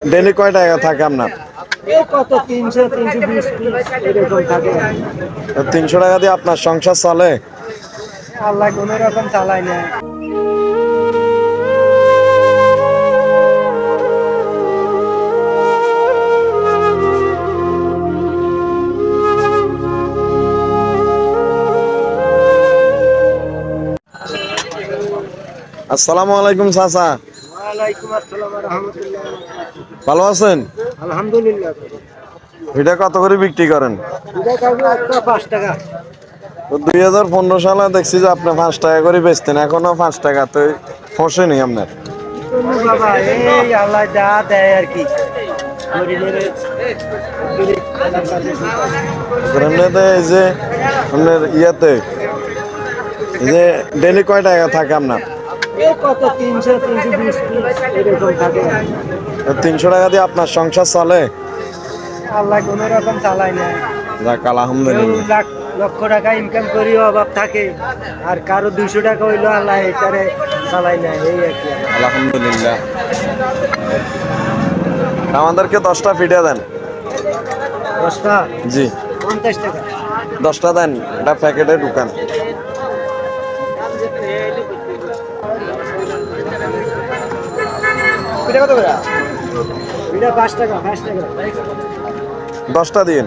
Daily কয় টাকা থাকে আপনার? কত 300 320 এরকম থাকে। 300 টাকা দিয়ে আপনার সংসার চলে? আল্লাহ কোনো রকম চালায় না। আসসালামু আলাইকুম চাচা। ওয়ালাইকুম আসসালাম ওয়া রাহমাতুল্লাহ। ভালো আছেন? আলহামদুলিল্লাহ। এটা কত করে বিক্রি করেন? এটা খাবো একটা 5 টাকা। তো 2015 সালে দেখছি যে আপনি 5 টাকা করে বেচতেন, এখনো 5 টাকা তো ফসেনি আপনার। কোনো বাবা এই আল্লাহ যা দেয় আর কি। এমনিতে এই যে আপনার ইয়েতে এই যে ডেলি কয় টাকা থাকে আপনার? কত 300 320 এরকম থাকে। 300 টাকা দিয়ে আপনার সংসার চলে? আল্লাহ কোনো রকম চালায় না। যাক কেউ আলহামদুলিল্লাহ। লক্ষ টাকা ইনকাম করিও অভাব থাকে, আর কারো 200 টাকা হইলো আল্লাহ এটারে চালাই না, এই আর কি। আলহামদুলিল্লাহ। আমাদেরকে 10টা ফিডে দেন। 10টা জি 50 টাকা। 10টা দেন, এটা প্যাকেটে ঢুকান। এটা কত করে? এটা 5 টাকা 5 টাকা। 10টা দিন।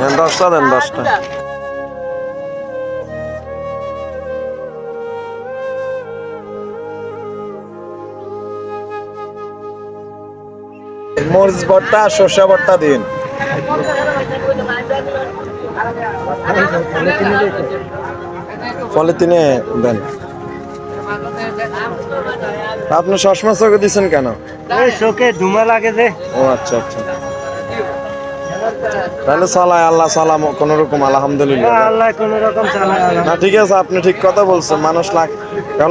হ্যাঁ 10টা দেন, 10টা। মরিচ ভর্তা শসা ভর্তা দিন। পলিথিনে দেন। আপনি চশমা চোখে দিচ্ছেন কেন? ওই চোখে ধুমা লাগে যে। ও আচ্ছা আচ্ছা। তাহলে চালায় আল্লাহ, সালাম কোন রকম আলহামদুলিল্লাহ। আল্লাহ কোন রকম চালায় না ঠিক আছে, আপনি ঠিক কথা বলছেন। মানুষ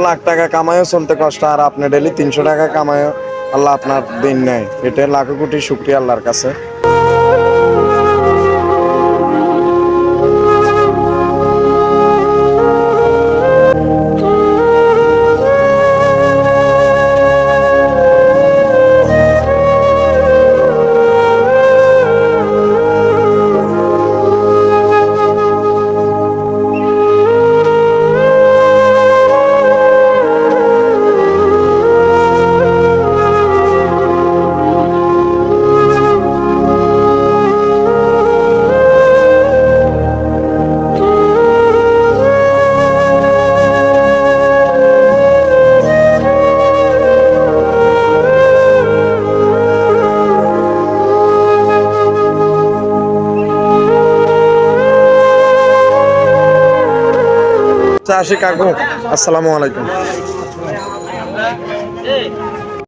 লাখ টাকা কামায়ও চলতে কষ্ট, আর আপনি ডেলি 300 টাকা কামায়ও আল্লাহ আপনার দিন নেয়, এটা লাখো কোটি শুকরিয়া আল্লাহর কাছে। আসি কাকু, আসসালামু আলাইকুম।